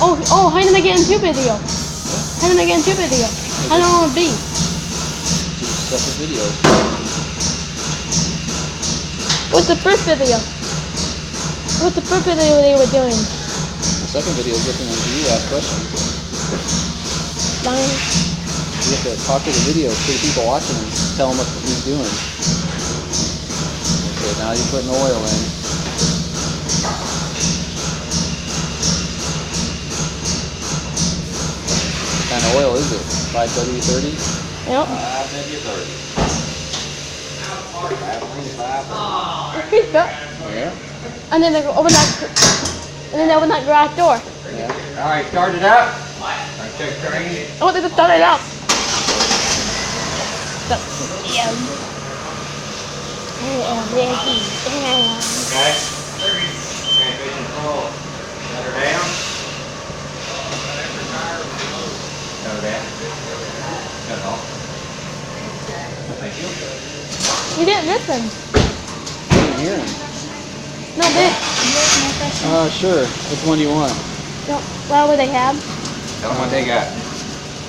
how did I get into video? How did I get into video? How long will it be? Two separate videos. What's the first video? What's the first video they were doing? The second video is looking into you, ask questions. Dying. You have to talk to the video to the people watching and tell them what he's doing. Okay, now you're putting oil in. What kind of oil is it? 5W30? Yep. 5W30. Yeah. And then they go open that. And then they open that garage door. Yeah. Alright, start it up. Alright, check train. I want them to start it up. Yeah. Okay. Transmission full. Shut her down. Shut her down. Shut it off. Thank you. You didn't listen. I didn't hear him. No, this. Sure. Which one do you want? No, what would they have? Tell them what they got.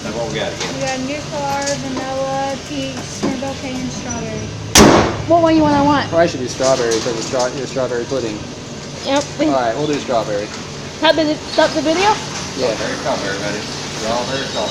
That's what we got again. We got Nuclear, vanilla, peach, snowball cake, and strawberry. What one you want? Probably should do strawberry because it's your strawberry pudding. Yep. Alright, we'll do strawberry. Stop the video? Yeah. Very strawberry, buddy. Strawberry, strawberry.